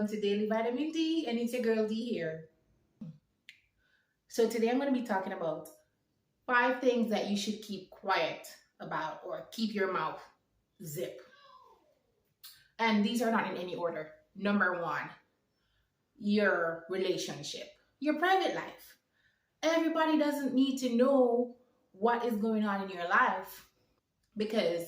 welcome to Daily Vitamin D, and it's your girl D here. So today I'm going to be talking about 5 things that you should keep quiet about or keep your mouth zip. And these are not in any order. Number one, your relationship, your private life. Everybody doesn't need to know what is going on in your life because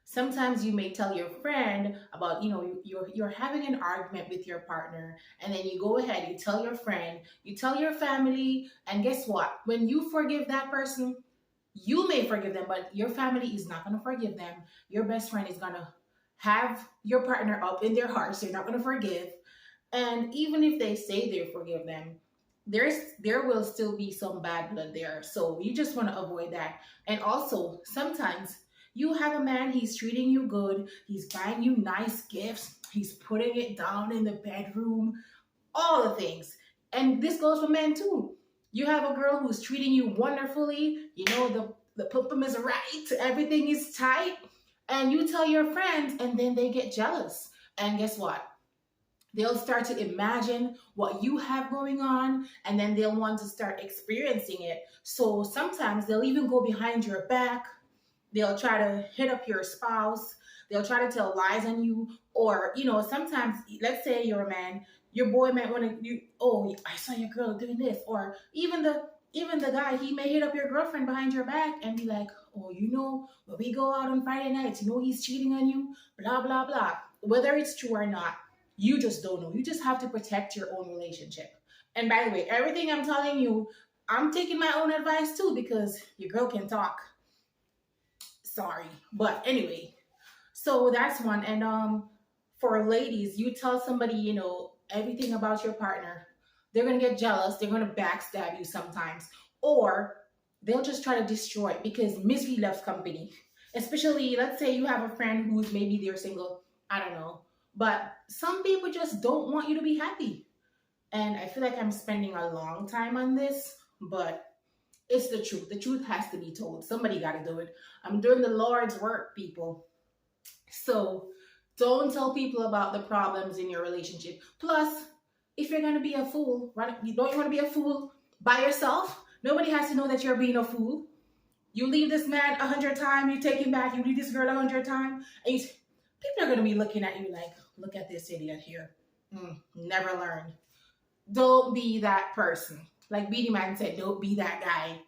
sometimes you may tell your friend about you're having an argument with your partner, and then you go ahead, you tell your friend, you tell your family, and guess what, when you forgive that person, you may forgive them, but your family is not going to forgive them. Your best friend is going to have your partner up in their hearts. They're not going to forgive, and even if they say they forgive them, there will still be some bad blood there. So you just want to avoid that. And also, sometimes you have a man, he's treating you good, he's buying you nice gifts, he's putting it down in the bedroom, all the things. And this goes for men too. You have a girl who's treating you wonderfully, the pum is right, everything is tight, and you tell your friends, and then they get jealous. And guess what? They'll start to imagine what you have going on, and then they'll want to start experiencing it. So sometimes they'll even go behind your back. They'll try to hit up your spouse. They'll try to tell lies on you. Or, sometimes, let's say you're a man, your boy might want to, oh, I saw your girl doing this. Or even the guy, he may hit up your girlfriend behind your back and be like, oh, when we go out on Friday nights, he's cheating on you, blah, blah, blah. Whether it's true or not, you just don't know. You just have to protect your own relationship. And by the way, everything I'm telling you, I'm taking my own advice too, because your girl can talk. Sorry. But anyway, so that's one. And for ladies, you tell somebody, everything about your partner, they're going to get jealous. They're going to backstab you sometimes. Or they'll just try to destroy it, because misery loves company. Especially, let's say you have a friend who's maybe they're single. I don't know. But some people just don't want you to be happy. And I feel like I'm spending a long time on this, but it's the truth. The truth has to be told. Somebody got to do it. I'm doing the Lord's work, people. So don't tell people about the problems in your relationship. Plus, if you're going to be a fool, right? Don't you want to be a fool by yourself? Nobody has to know that you're being a fool. You leave this man 100 times, you take him back, you leave this girl 100 times, and people are going to be looking at you like, look at this idiot here. Never learned. Don't be that person. Like Beanie Man said, don't be that guy.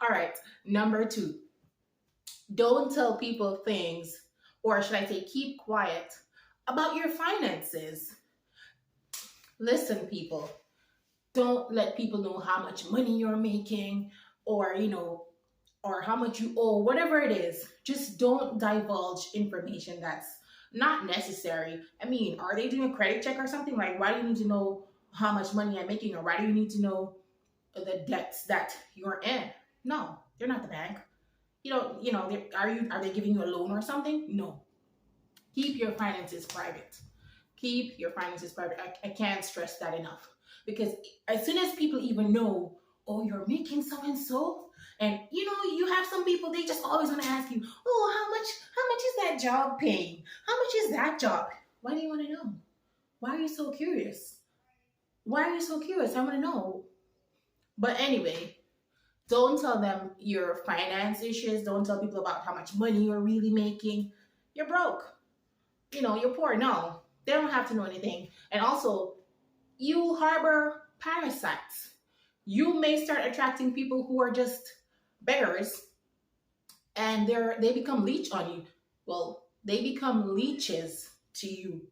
All right. Number 2, don't tell people things, or should I say keep quiet about your finances. Listen, people, don't let people know how much money you're making, or, or how much you owe, whatever it is. Just don't divulge information that's not necessary. I mean, are they doing a credit check or something? Like, why do you need to know how much money I'm making? Or why do you need to know the debts that you're in? No, they're not the bank. Are they giving you a loan or something? No. Keep your finances private. Keep your finances private. I can't stress that enough. Because as soon as people even know, oh, you're making so and so, and you have some people, they just always want to ask you, oh, how much is that job paying? How much is that job? Why do you want to know? Why are you so curious? Why are you so curious? I want to know. But anyway, don't tell them your finance issues. Don't tell people about how much money you're really making. You're broke. You're poor. No, they don't have to know anything. And also, you harbor parasites. You may start attracting people who are just beggars, and they become leech on you. Well, they become leeches to you,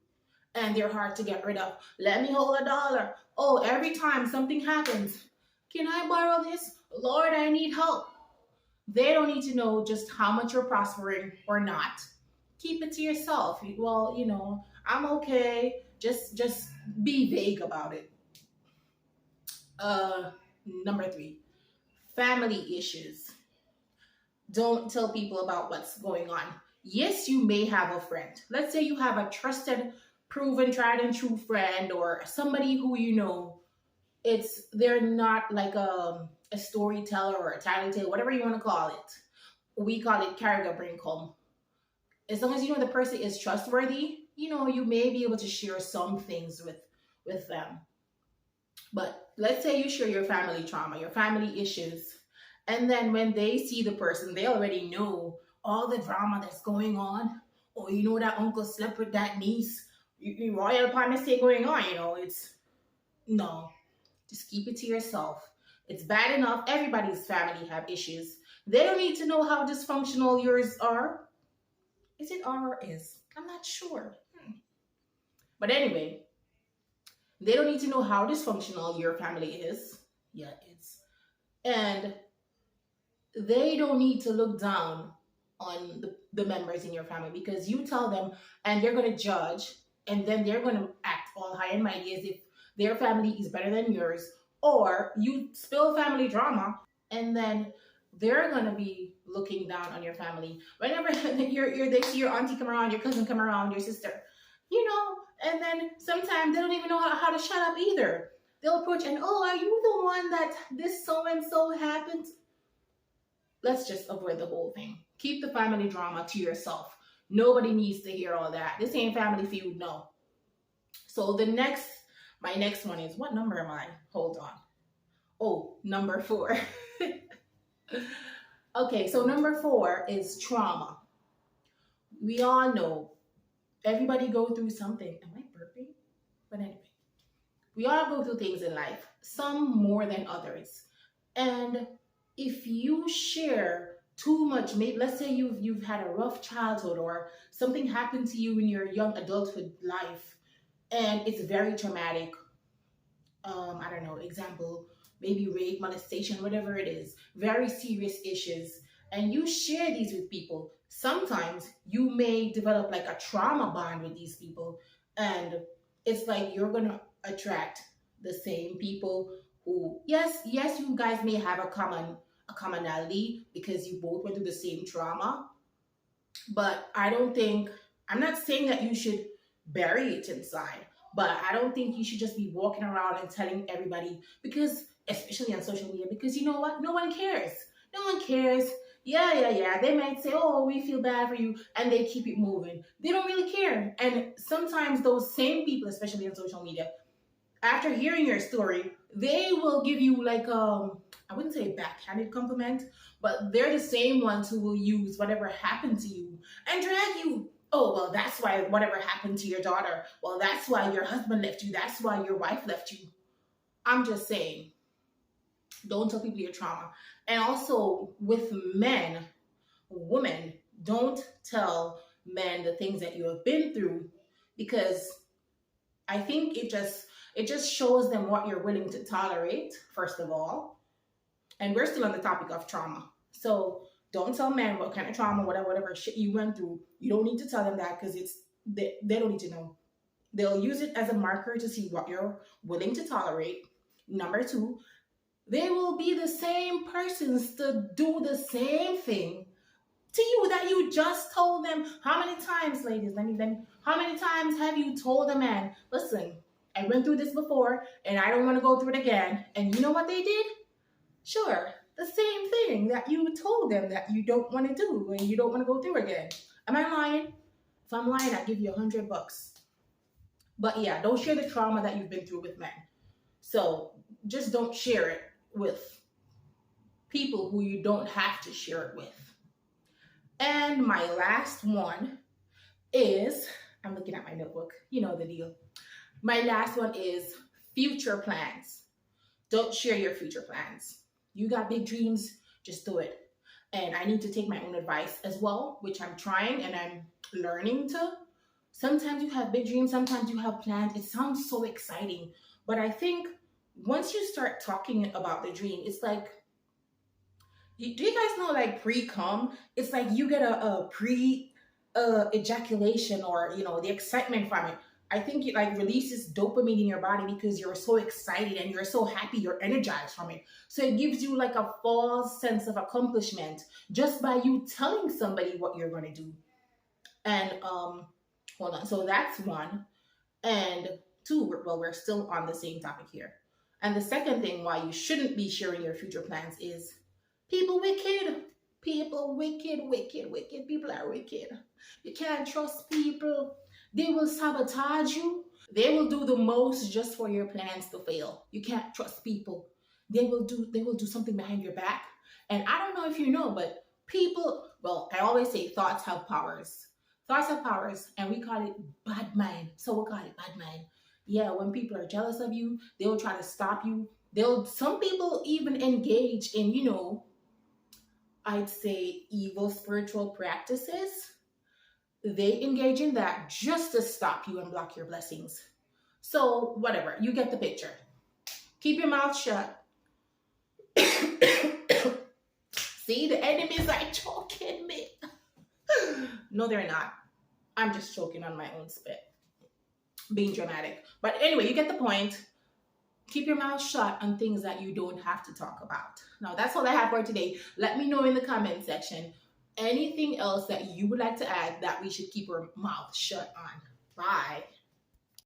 and they're hard to get rid of. Let me hold $1. Oh, every time something happens, can I borrow this? Lord, I need help. They don't need to know just how much you're prospering or not. Keep it to yourself. Well, I'm okay. Just be vague about it. Number 3, family issues. Don't tell people about what's going on. Yes, you may have a friend. Let's say you have a trusted, proven, tried and true friend, or somebody who they're not like a storyteller or a tattletale, whatever you want to call it. We call it carry the brain calm. As long as the person is trustworthy, you may be able to share some things with them. But let's say you share your family trauma, your family issues, and then when they see the person, they already know all the drama that's going on. Or that uncle slept with that niece. Royal partnership going on. It's no. Just keep it to yourself. It's bad enough. Everybody's family have issues. They don't need to know how dysfunctional yours are. Is it are or is? I'm not sure. But anyway, they don't need to know how dysfunctional your family is. Yeah, it's and they don't need to look down on the members in your family because you tell them and they're going to judge and then they're going to act all high and mighty as if their family is better than yours, or you spill family drama and then they're going to be looking down on your family whenever they see your auntie come around, your cousin come around, your sister, and then sometimes they don't even know how to shut up either. They'll approach and, oh, are you the one that this so and so happened? Let's just avoid the whole thing. Keep the family drama to yourself. Nobody needs to hear all that. This ain't Family Feud, no. So my next one is, what number am I? Hold on. Oh, number 4. Okay, so number 4 is trauma. We all know everybody go through something. Am I burping? But anyway, we all go through things in life, some more than others. And if you share too much, maybe let's say you've had a rough childhood or something happened to you in your young adulthood life and it's very traumatic. I don't know, example, maybe rape, molestation, whatever it is, very serious issues, and you share these with people. Sometimes you may develop like a trauma bond with these people, and it's like you're gonna attract the same people who, yes, you guys may have a commonality because you both went through the same trauma, but I'm not saying that you should bury it inside, but I don't think you should just be walking around and telling everybody because, especially on social media, because you know what? No one cares. No one cares. Yeah. They might say, oh, we feel bad for you, and they keep it moving. They don't really care. And sometimes those same people, especially on social media, after hearing your story, they will give you like I wouldn't say backhanded compliment, but they're the same ones who will use whatever happened to you and drag you. Oh, well, that's why whatever happened to your daughter. Well, that's why your husband left you. That's why your wife left you. I'm just saying, don't tell people your trauma. And also with men, women, don't tell men the things that you have been through, because I think it just shows them what you're willing to tolerate, first of all. And we're still on the topic of trauma. So don't tell men what kind of trauma, whatever shit you went through. You don't need to tell them that because they don't need to know. They'll use it as a marker to see what you're willing to tolerate. Number 2, they will be the same persons to do the same thing to you that you just told them. How many times, ladies, how many times have you told a man, listen, I went through this before and I don't want to go through it again? And you know what they did? Sure, the same thing that you told them that you don't want to do and you don't want to go through again. Am I lying? If I'm lying, I'll give you $100. But yeah, don't share the trauma that you've been through with men. So just don't share it with people who you don't have to share it with. And my last one is, I'm looking at my notebook, you know the deal. My last one is future plans. Don't share your future plans. You got big dreams, just do it. And I need to take my own advice as well, which I'm trying and I'm learning to. Sometimes you have big dreams, sometimes you have plans. It sounds so exciting. But I think once you start talking about the dream, it's like, do you guys know like pre-cum? It's like you get a pre ejaculation, or the excitement from it. I think it like releases dopamine in your body because you're so excited and you're so happy, you're energized from it. So it gives you like a false sense of accomplishment just by you telling somebody what you're going to do. And hold on. So that's one. And 2, well, we're still on the same topic here. And the second thing why you shouldn't be sharing your future plans is people wicked. People wicked. People are wicked. You can't trust people. They will sabotage you. They will do the most just for your plans to fail. You can't trust people. They will do something behind your back. And I don't know if you know, but people, well, I always say thoughts have powers. Thoughts have powers, and we call it bad mind. So we'll call it bad mind. Yeah, when people are jealous of you, they will try to stop you. Some people even engage in, I'd say evil spiritual practices. They engage in that just to stop you and block your blessings. So, whatever, you get the picture. Keep your mouth shut. See, the enemies are choking me. No, they're not. I'm just choking on my own spit, being dramatic. But anyway, you get the point. Keep your mouth shut on things that you don't have to talk about. Now, that's all I have for today. Let me know in the comment section anything else that you would like to add that we should keep our mouth shut on. Bye.